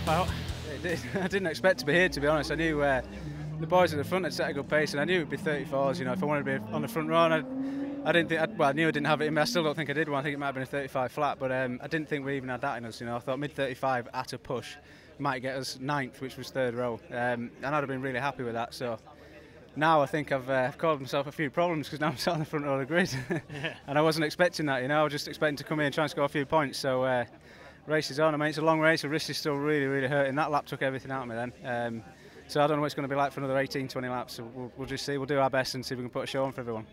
out. I didn't expect to be here, to be honest. I knew the boys at the front had set a good pace, and I knew it would be 34s. You know, if I wanted to be on the front row, I didn't think. Well, I knew I didn't have it in me. I still don't think I did one. I think it might have been a 35 flat, but I didn't think we even had that in us. You know, I thought mid 35 at a push might get us 9th, which was 3rd row, and I'd have been really happy with that. So now I think I've caused myself a few problems because now I'm sat on the front row of the grid, and I wasn't expecting that. You know, I was just expecting to come in and try and score a few points. So race is on. I mean, it's a long race. The wrist is still really, really hurting. That lap took everything out of me then. So I don't know what it's going to be like for another 18, 20 laps. So we'll just see. We'll do our best and see if we can put a show on for everyone.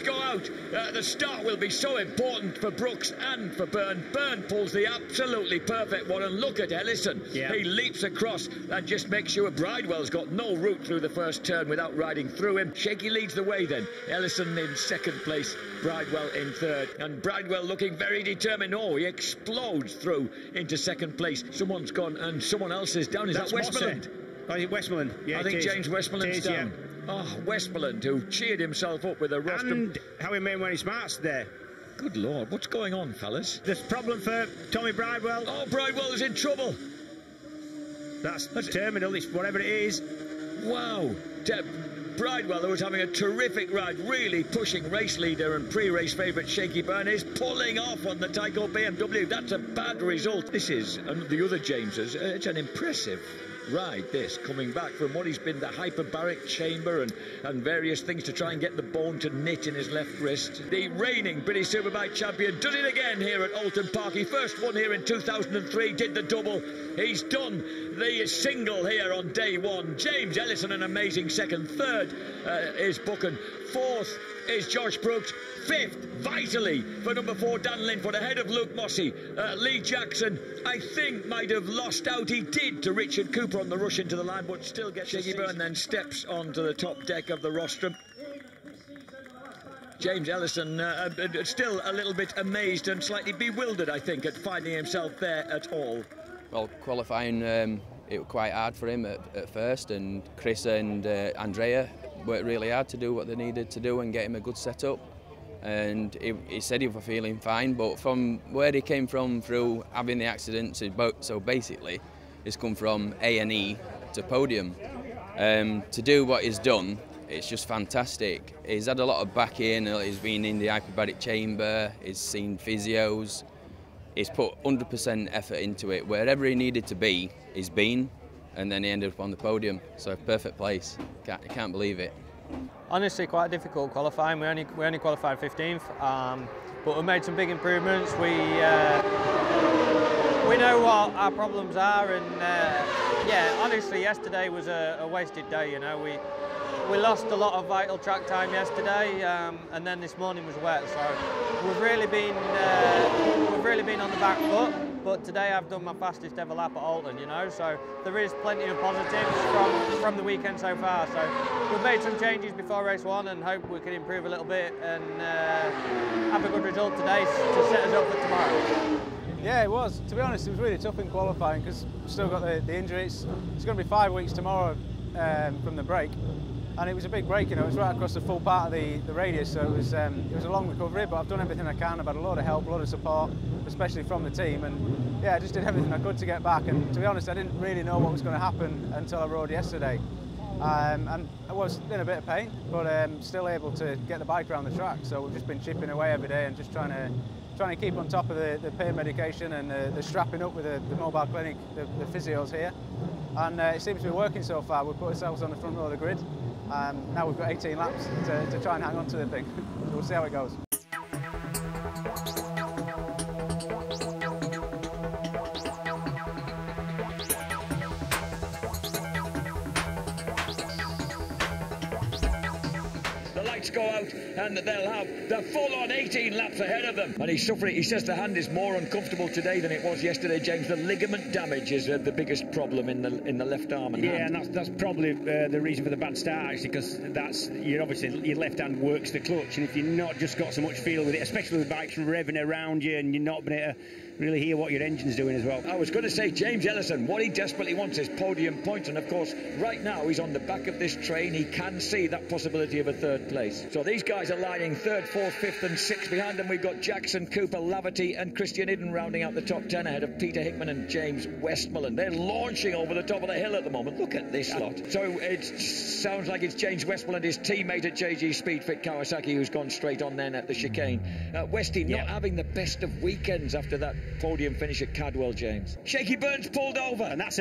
Go out. The start will be so important for Brooks and for Byrne. Byrne pulls the absolutely perfect one, and look at Ellison. Yeah. He leaps across and just makes sure Bridewell's got no route through the first turn without riding through him. Shaky leads the way then. Ellison in 2nd place, Bridewell in 3rd, and Bridewell looking very determined. Oh, he explodes through into 2nd place. Someone's gone and someone else is down. Is that Westmoreland? I think Westmoreland. Yeah, I think James Westmoreland's down. Yeah. Oh, Westmoreland, who cheered himself up with a rostrum. And Howie Main when he smarts there. Good Lord, what's going on, fellas? There's a problem for Tommy Bridewell. Oh, Bridewell is in trouble. That's terminal, it's whatever it is. Wow. Bridewell, who was having a terrific ride, really pushing race leader and pre-race favourite Shaky Byrne, is pulling off on the Tyco BMW. That's a bad result. This is, and the other Jameses, it's an impressive ride, this, coming back from what he's been the hyperbaric chamber and various things to try and get the bone to knit in his left wrist. The reigning British Superbike champion does it again here at Oulton Park. He first won here in 2003, did the double. He's done the single here on day 1. James Ellison, an amazing 2nd. 3rd is Buchan. 4th is Josh Brooks. 5th, vitally, for number 4, Dan Linford, ahead of Luke Mossey. Lee Jackson, I think, might have lost out. He did to Richard Cooper on the rush into the line, but still gets Shaky Byrne, then steps onto the top deck of the rostrum. James Ellison still a little bit amazed and slightly bewildered, I think, at finding himself there at all. Well, qualifying, it was quite hard for him at first, and Chris and Andrea worked really hard to do what they needed to do and get him a good setup. And he said he was feeling fine, but from where he came from through having the accident, so basically it's come from A&E to podium. To do what he's done, it's just fantastic. He's had a lot of backing, he's been in the hyperbaric chamber, he's seen physios, he's put 100% effort into it. Wherever he needed to be, he's been, and then he ended up on the podium. So perfect place, I can't believe it. Honestly, quite difficult qualifying. We only qualified 15th, but we made some big improvements. We know what our problems are, and yeah, honestly, yesterday was a wasted day. You know, we lost a lot of vital track time yesterday, and then this morning was wet. So we've really been on the back foot. But today I've done my fastest ever lap at Oulton, you know, so there is plenty of positives from the weekend so far. So we've made some changes before race 1 and hope we can improve a little bit and have a good result today to set us up for tomorrow. Yeah, it was. To be honest, it was really tough in qualifying because we've still got the injury. It's going to be 5 weeks tomorrow from the break. And it was a big break, you know, it was right across the full part of the radius, so it was a long recovery, but I've done everything I can. I've had a lot of help, a lot of support, especially from the team, and yeah, I just did everything I could to get back, and to be honest, I didn't really know what was going to happen until I rode yesterday. And I was in a bit of pain, but still able to get the bike around the track, so we've just been chipping away every day and just trying to keep on top of the pain medication and the strapping up with the mobile clinic, the physios here. And it seems to be working so far. We've put ourselves on the front row of the grid. Now we've got 18 laps to try and hang on to the thing. So we'll see how it goes. The lights go out and they'll have the full-on 18 laps ahead of them. And he's suffering. He says the hand is more uncomfortable today than it was yesterday, James. The ligament damage is the biggest problem in the left arm and hand. And that's probably the reason for the bad start, actually, because obviously your left hand works the clutch, and if you've not just got so much feel with it, especially with bikes revving around you and you're not being able to really hear what your engine's doing as well. I was going to say, James Ellison, what he desperately wants is podium points, and of course right now he's on the back of this train. He can see that possibility of a third place. So these guys are lining third, fourth, fifth and sixth. Behind them we've got Jackson, Cooper, Laverty and Christian Idden rounding out the top 10 ahead of Peter Hickman and James Westmoreland. They're launching over the top of the hill at the moment. Look at this lot. So it sounds like it's James Westmoreland, his teammate at JG Speedfit Kawasaki, who's gone straight on then at the chicane. Westy not having the best of weekends after that podium finish at Cadwell, James. Shaky Burns pulled over, and that's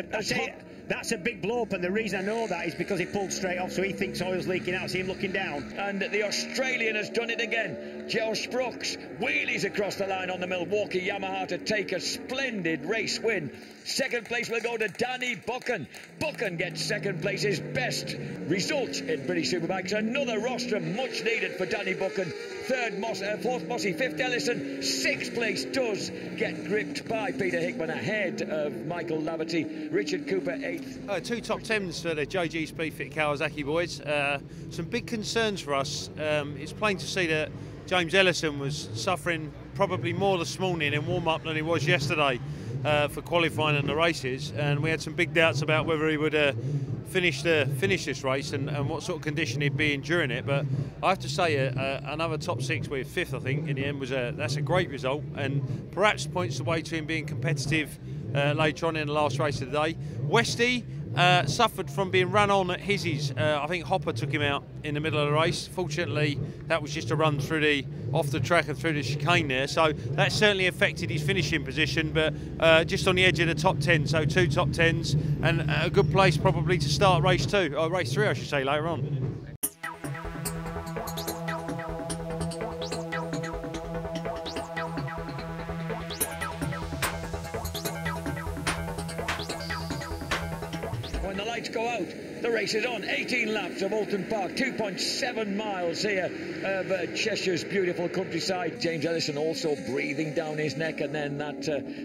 a big blow up, and the reason I know that is because he pulled straight off, so he thinks oil's leaking out. See him looking down. And the Australian has done it again. Josh Brooks wheelies across the line on the Milwaukee Yamaha to take a splendid race win. Second place will go to Danny Buchan. Buchan gets second place, his best result in British Superbikes. Another rostrum much needed for Danny Buchan. Third, fourth Mossy, fifth Ellison. Sixth place does get gripped by Peter Hickman ahead of Michael Laverty. Richard Cooper eighth. Two top tens for the JG Speedfit Kawasaki boys. Some big concerns for us. It's plain to see that James Ellison was suffering probably more this morning in warm-up than he was yesterday for qualifying and the races, and we had some big doubts about whether he would finish this race and what sort of condition he'd be in during it. But I have to say another top six with fifth, I think, in the end that's a great result, and perhaps points the way to him being competitive later on in the last race of the day. Westy suffered from being run on at Hizzies. I think Hopper took him out in the middle of the race. Fortunately, that was just a run through off the track and through the chicane there, so that certainly affected his finishing position, but just on the edge of the top 10, so two top 10s and a good place probably to start race 2, or race 3 I should say, later on. When the lights go out, the race is on. 18 laps of Oulton Park, 2.7 miles here of Cheshire's beautiful countryside. James Ellison also breathing down his neck, and then that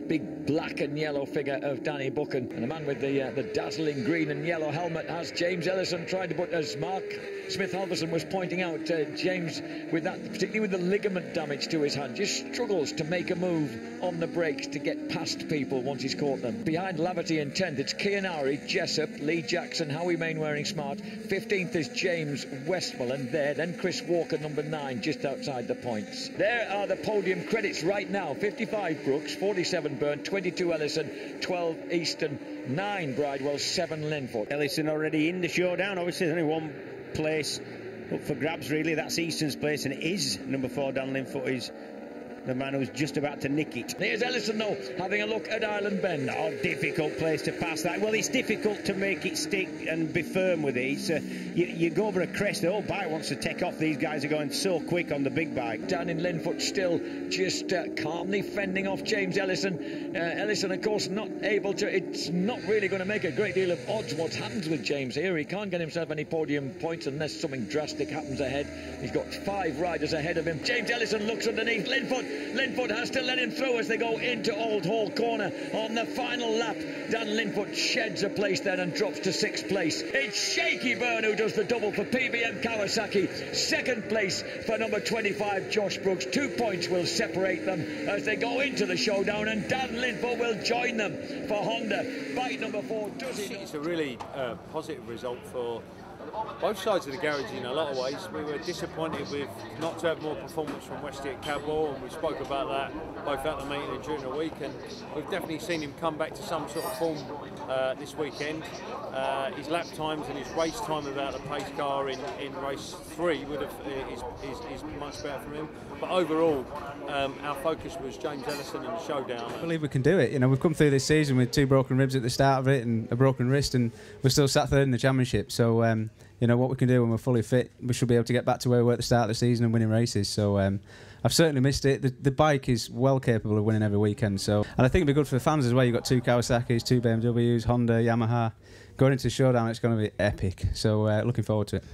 big black and yellow figure of Danny Buchan. And the man with the dazzling green and yellow helmet has James Ellison trying to put, as Mark Smith-Halverson was pointing out, James, with that, particularly with the ligament damage to his hand, just struggles to make a move on the brakes to get past people once he's caught them. Behind Laverty in 10th, it's Kianari, Jessup, Lee Jackson, Howie Mainwaring Smart. 15th is James Westmoreland there, then Chris Walker, number 9, just outside the points. There are the podium credits right now. 55 Brooks, 47 Byrne, 22 Ellison, 12 Easton, 9 Bridewell, 7 Linfoot. Ellison already in the showdown. Obviously there's only one place up for grabs really, that's Easton's place, and it is number 4 Dan Linfoot is the man who's just about to nick it. Here's Ellison though, having a look at Island Bend. Oh, difficult place to pass that. Well, it's difficult to make it stick and be firm with it. It's, you go over a crest, the whole bike wants to take off. These guys are going so quick on the big bike. Dan in Linfoot still just calmly fending off James Ellison. Ellison, of course, not able to, it's not really going to make a great deal of odds what happens with James here. He can't get himself any podium points unless something drastic happens ahead. He's got 5 riders ahead of him. James Ellison looks underneath Linfoot. Linfoot has to let him through as they go into Old Hall Corner on the final lap. Dan Linfoot sheds a place then and drops to 6th place. It's Shaky Byrne who does the double for PBM Kawasaki. 2nd place for number 25 Josh Brooks. 2 points will separate them as they go into the showdown, and Dan Linfoot will join them for Honda. Bike number 4 does it. It's a really positive result for both sides of the garage in a lot of ways. We were disappointed with not to have more performance from Westy at Cadwell, and we spoke about that both at the meeting and during the week, and we've definitely seen him come back to some sort of form this weekend. His lap times and his race time without the pace car in race 3 is much better from him. But overall, our focus was James Ellison and the Showdown. I believe we can do it. You know, we've come through this season with 2 broken ribs at the start of it and a broken wrist, and we're still sat third in the championship. So, you know, what we can do when we're fully fit, we should be able to get back to where we were at the start of the season and winning races. So I've certainly missed it. The bike is well capable of winning every weekend. So, and I think it'd be good for the fans as well. You've got 2 Kawasaki's, 2 BMWs, Honda, Yamaha. Going into the showdown, it's going to be epic. So looking forward to it.